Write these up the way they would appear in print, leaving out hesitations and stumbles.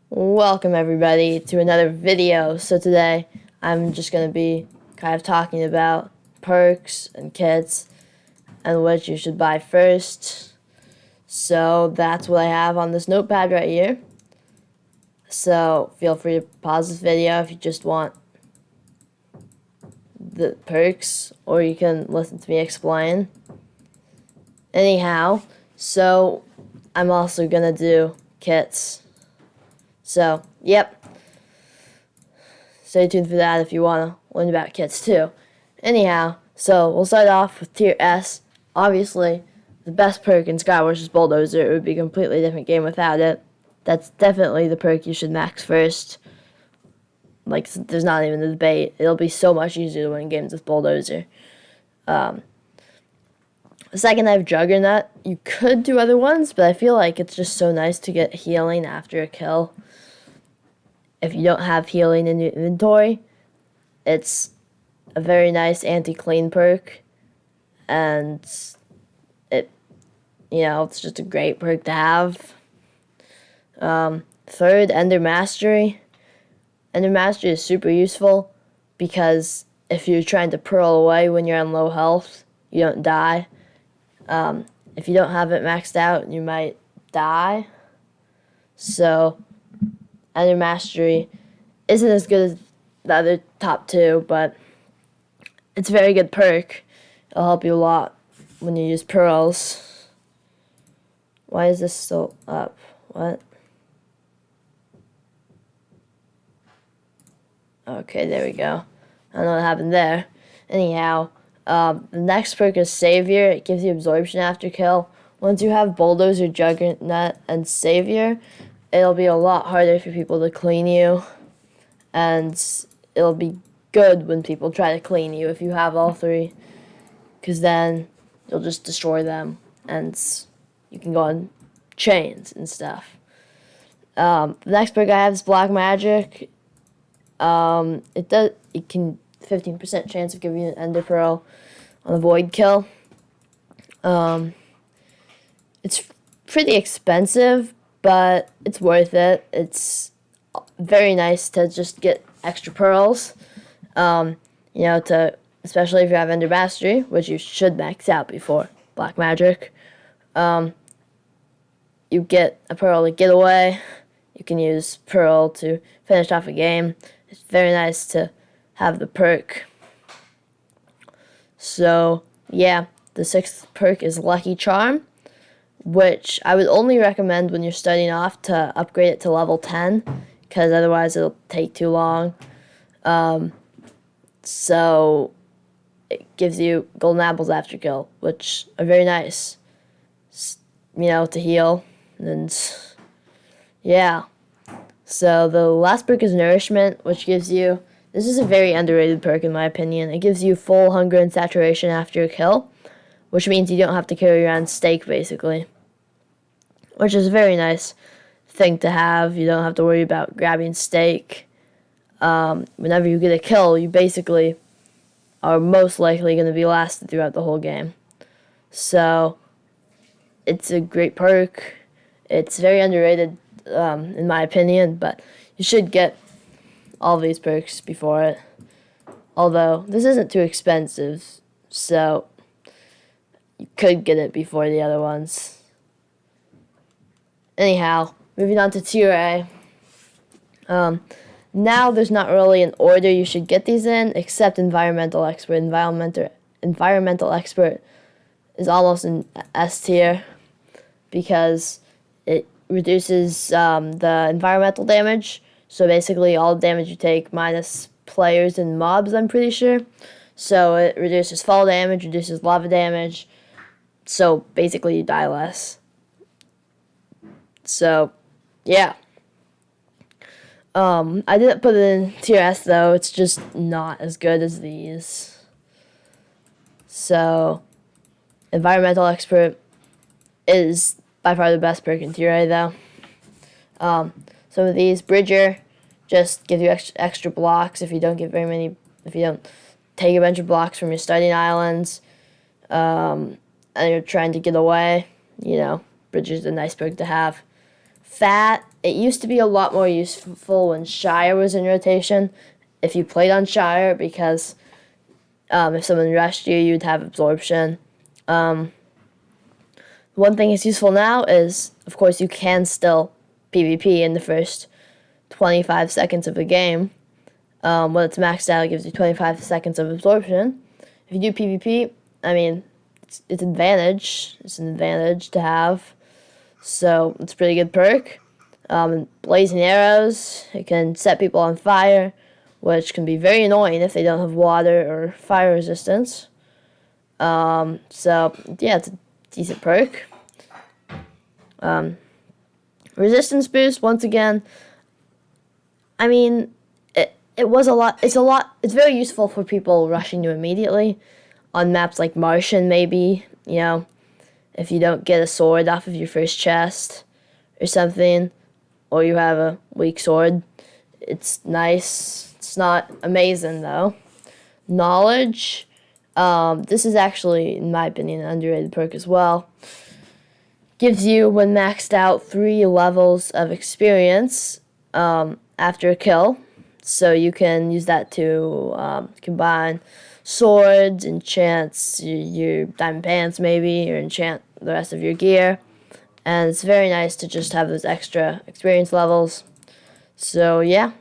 Welcome everybody to another video. So today I'm just going to be kind of talking about perks and kits and what you should buy first. So that's what I have on this notepad right here. So feel free to pause this video if you just want the perks, or you can listen to me explain. Anyhow, so I'm also going to do kits. So, yep. Stay tuned for that if you want to learn about kits too. Anyhow, so we'll start off with tier S. Obviously, the best perk in Skywars is Bulldozer. It would be a completely different game without it. That's definitely the perk you should max first. Like, there's not even a debate. It'll be so much easier to win games with Bulldozer. Second, I have Juggernaut. You could do other ones, but I feel like it's just so nice to get healing after a kill. If you don't have healing in your inventory, it's a very nice anti-clean perk, and it's just a great perk to have. Third, Ender Mastery. Ender Mastery is super useful because if you're trying to pearl away when you're on low health, you don't die. If you don't have it maxed out, you might die. So Ender Mastery isn't as good as the other top two, but it's a very good perk. It'll help you a lot when you use pearls. Why is this still up? What? Okay, there we go. I don't know what happened there. Anyhow, the next perk is Savior. It gives you absorption after kill. Once you have Bulldozer, Juggernaut, and Savior, it'll be a lot harder for people to clean you, and it'll be good when people try to clean you if you have all three, because then you'll just destroy them, and you can go on chains and stuff. The next perk I have is Black Magic. It can 15% chance of giving you an Ender Pearl on a Void kill. It's pretty expensive, but it's worth it. It's very nice to just get extra pearls. Especially if you have Ender Mastery, which you should max out before Black Magic. You get a pearl to get away. You can use pearl to finish off a game. It's very nice to have the perk. So, yeah, the sixth perk is Lucky Charm, which I would only recommend when you're starting off to upgrade it to level 10, because otherwise it'll take too long. So it gives you golden apples after kill, which are very nice, to heal. And yeah. So the last perk is Nourishment, which gives you, this is a very underrated perk in my opinion. It gives you full hunger and saturation after a kill, which means you don't have to carry around steak basically, which is a very nice thing to have. You don't have to worry about grabbing steak. Whenever you get a kill, you basically are most likely going to be lasted throughout the whole game. So it's a great perk. It's very underrated in my opinion, but you should get all these perks before it. Although this isn't too expensive, so you could get it before the other ones. Anyhow, moving on to tier A. Now there's not really an order you should get these in, except Environmental Expert. Environmental Expert is almost an S tier because it reduces the environmental damage. So basically all the damage you take minus players and mobs, I'm pretty sure. So it reduces fall damage, reduces lava damage. So basically you die less. So, yeah. I didn't put it in tier S though. It's just not as good as these. So, Environmental Expert is by far the best perk in tier A though. Some of these, Bridger, just give you extra blocks if you don't get if you don't take a bunch of blocks from your starting islands, and you're trying to get away. Bridger's a nice perk to have. Fat it used to be a lot more useful when Shire was in rotation, if you played on Shire, because if someone rushed you, you'd have absorption. One thing that's useful now is, of course, you can still PvP in the first 25 seconds of a game. When it's maxed out, it gives you 25 seconds of absorption. If you do PvP, I mean, it's an advantage. It's an advantage to have. So it's a pretty good perk. Blazing arrows, it can set people on fire, which can be very annoying if they don't have water or fire resistance. So yeah, it's a decent perk. Resistance boost, once again, I mean, it's very useful for people rushing you immediately on maps like Martian, maybe, if you don't get a sword off of your first chest or something, or you have a weak sword. It's nice. It's not amazing, though. Knowledge. This is actually, in my opinion, an underrated perk as well. Gives you, when maxed out, 3 levels of experience after a kill. So you can use that to combine swords, enchant your diamond pants maybe, or enchant the rest of your gear. And it's very nice to just have those extra experience levels. So yeah.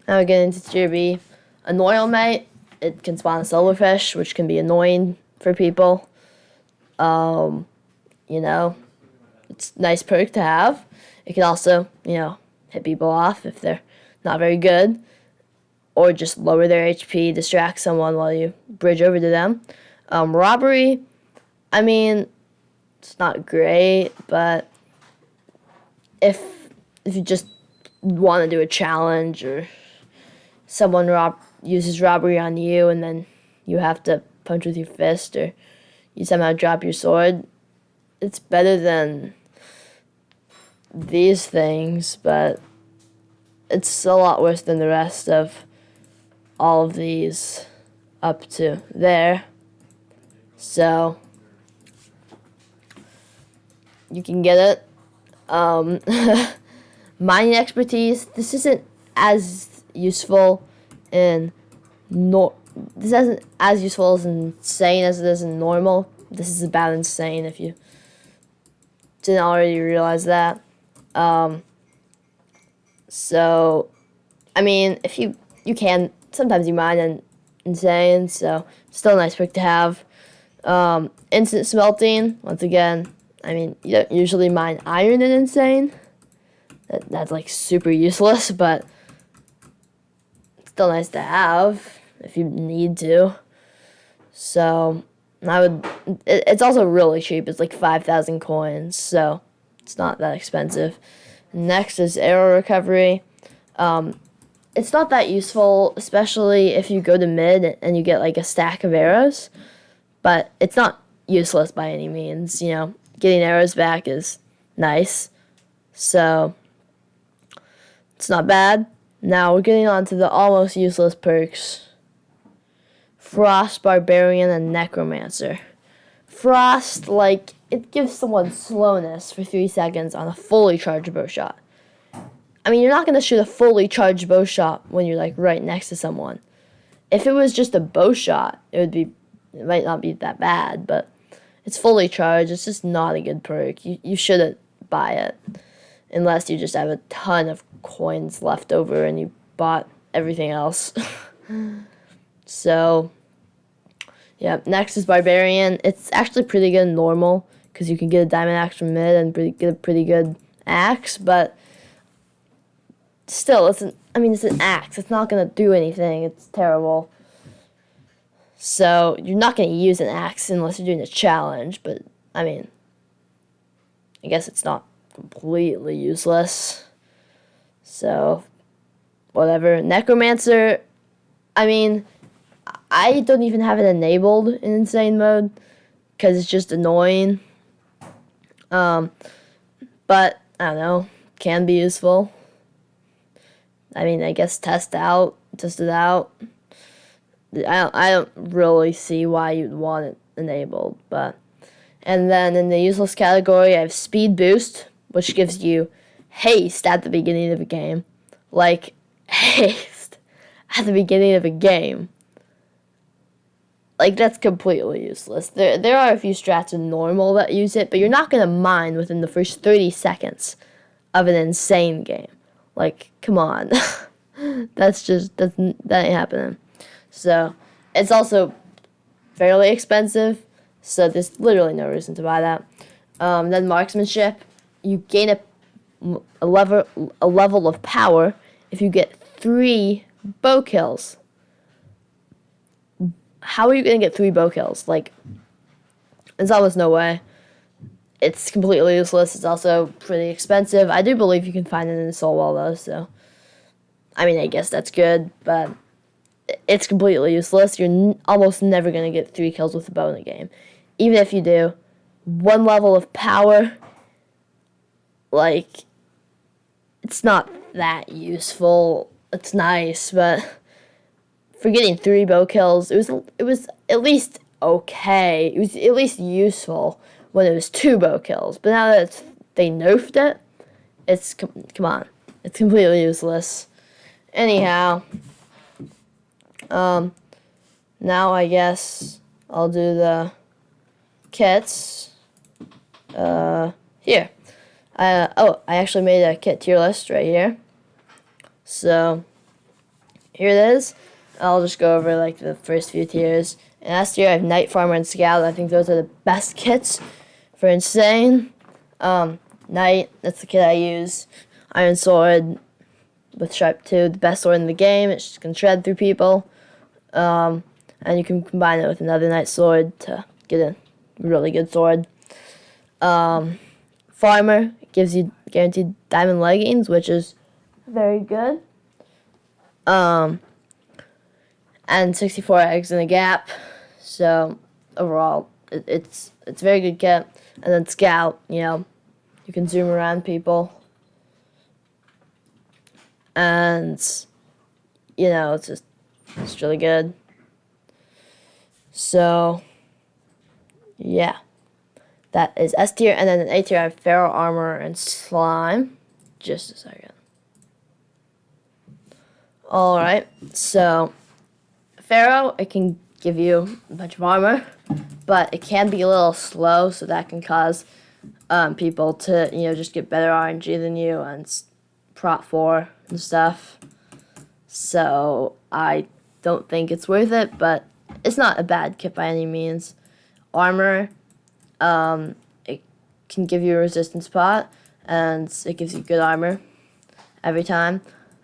Now we get into tier B. Annoyalmate. It can spawn a silverfish, which can be annoying for people. It's a nice perk to have. It can also, hit people off if they're not very good, or just lower their HP, distract someone while you bridge over to them. Robbery, I mean, it's not great, but if you just want to do a challenge, or someone uses robbery on you and then you have to punch with your fist, or you somehow drop your sword, it's better than these things, but it's a lot worse than the rest of all of these up to there. So you can get it. Mining expertise. This isn't as useful this isn't as useful as insane as it is in normal. This is about insane if you didn't already realize that. So, I mean, if you can, sometimes you mine in insane, so still a nice pick to have. Instant smelting, once again, I mean, you don't usually mine iron in insane. That's like super useless, but it's still nice to have if you need to. So, it's also really cheap. It's like 5,000 coins, so it's not that expensive. Next is arrow recovery. It's not that useful, especially if you go to mid and you get like a stack of arrows, but it's not useless by any means. Getting arrows back is nice, so it's not bad. Now we're getting on to the almost useless perks. Frost, Barbarian, and Necromancer. Frost, it gives someone slowness for 3 seconds on a fully charged bow shot. I mean, you're not going to shoot a fully charged bow shot when you're, right next to someone. If it was just a bow shot, it might not be that bad, but it's fully charged. It's just not a good perk. You shouldn't buy it unless you just have a ton of coins left over and you bought everything else. So, yeah, next is Barbarian. It's actually pretty good in normal because you can get a diamond axe from mid and get a pretty good axe, but still, it's an axe. It's not going to do anything. It's terrible. So, you're not going to use an axe unless you're doing a challenge, but, I guess it's not completely useless. So, whatever. Necromancer, I don't even have it enabled in insane mode because it's just annoying. But, I don't know, can be useful. I guess test it out. I don't really see why you'd want it enabled, but. And then in the useless category, I have Speed Boost, which gives you haste at the beginning of a game. Like, haste at the beginning of a game. Like, that's completely useless. There are a few strats in normal that use it, but you're not going to mine within the first 30 seconds of an insane game. Like, come on. That ain't happening. So, it's also fairly expensive, so there's literally no reason to buy that. Then Marksmanship, you gain a level of power if you get 3 bow kills. How are you going to get 3 bow kills? Like, there's almost no way. It's completely useless. It's also pretty expensive. I do believe you can find it in Soulwell, though, so... I mean, I guess that's good, but it's completely useless. You're almost never going to get 3 kills with a bow in the game. Even if you do, 1 level of power, like, it's not that useful. It's nice, but for getting 3 bow kills, it was at least okay. It was at least useful when it was 2 bow kills. But now that they nerfed it, come on, it's completely useless. Anyhow, now I guess I'll do the kits. Here. I actually made a kit tier list right here. So, here it is. I'll just go over like the first few tiers. And S tier, I have Knight, Farmer, and Scout. I think those are the best kits for Insane. Knight, that's the kit I use. Iron Sword with Sharp 2, the best sword in the game. It just can shred through people. And you can combine it with another Knight sword to get a really good sword. Farmer gives you guaranteed diamond leggings, which is very good. And 64 eggs in a gap. So overall, it's a very good kit. And then Scout, you can zoom around people. And it's really good. So yeah. That is S tier, and then in A tier I have Pharaoh Armor and Slime. Just a second. Alright, so Pharaoh, it can give you a bunch of armor, but it can be a little slow, so that can cause people to, just get better RNG than you and Prot 4 and stuff. So I don't think it's worth it, but it's not a bad kit by any means. Armor, it can give you a resistance pot, and it gives you good armor every time.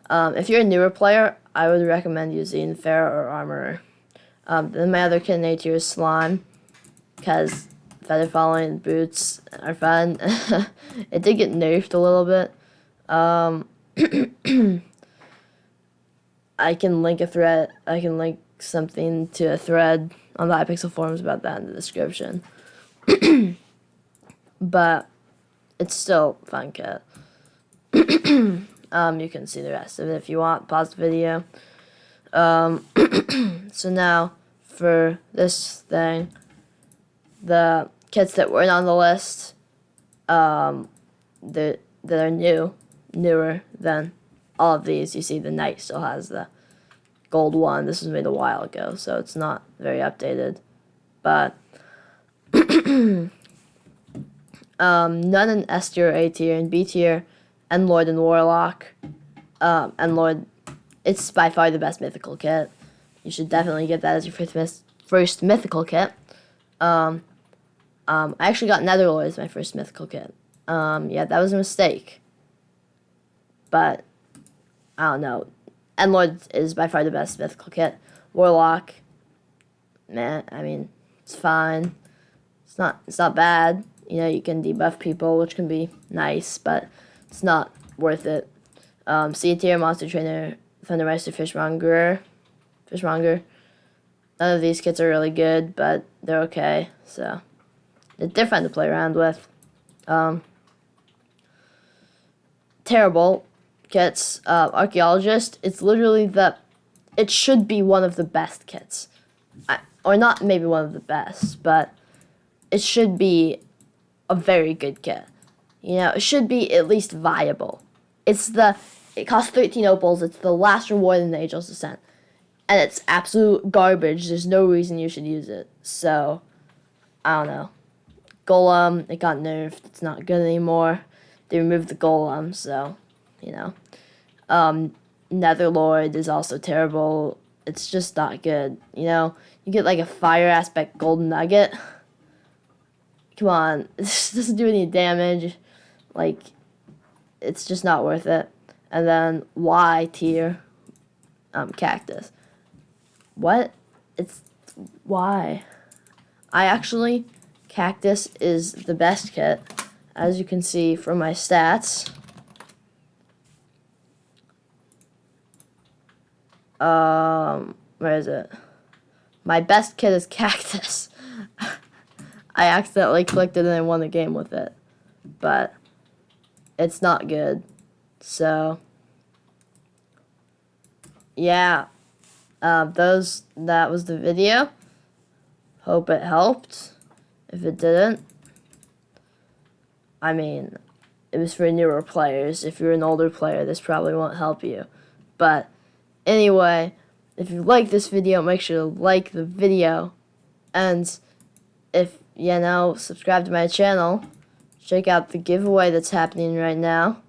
If you're a newer player, I would recommend using Pharaoh Armor. Then my other kit in A tier is Slime, because feather falling boots are fun. It did get nerfed a little bit. I can link something to a thread on the Hypixel forums about that in the description. But it's still a fun kit. You can see the rest of it if you want. Pause the video. So now for this thing, the kits that weren't on the list, that are newer than all of these. You see the Knight still has the gold one. This was made a while ago, so it's not very updated. But none in S tier, A tier, and B tier, Endlord and Warlock. Endlord, it's by far the best mythical kit. You should definitely get that as your first mythical kit. I actually got Netherlord as my first mythical kit. Yeah, that was a mistake. But I don't know. Endlord is by far the best mythical kit. Warlock, man, I mean, it's fine. It's not bad. You can debuff people, which can be nice, but it's not worth it. C tier, Monster Trainer, Thundermeister, Fishmonger. None of these kits are really good, but they're okay. So they're fun to play around with. Terrible kits. Archaeologist, it's literally it should be one of the best kits. Or not maybe one of the best, but it should be a very good kit. You know, it should be at least viable. It costs 13 opals. It's the last reward in the Angel's Descent. And it's absolute garbage. There's no reason you should use it. So, I don't know. Golem, it got nerfed. It's not good anymore. They removed the Golem, so, you know. Netherlord is also terrible. It's just not good, you know. You get like a fire aspect gold nugget. Come on, this doesn't do any damage. Like, it's just not worth it. And then Y tier, cactus. What? It's why? Cactus is the best kit, as you can see from my stats. Where is it? My best kit is cactus. I accidentally clicked it and I won the game with it, but it's not good. So yeah, that was the video. Hope it helped. If it didn't, I mean, it was for newer players. If you're an older player, this probably won't help you. But anyway, if you like this video, make sure to like the video. And if, you know, subscribe to my channel. Check out the giveaway that's happening right now.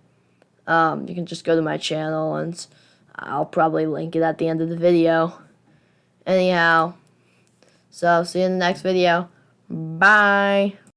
You can just go to my channel and I'll probably link it at the end of the video. Anyhow, so see you in the next video. Bye.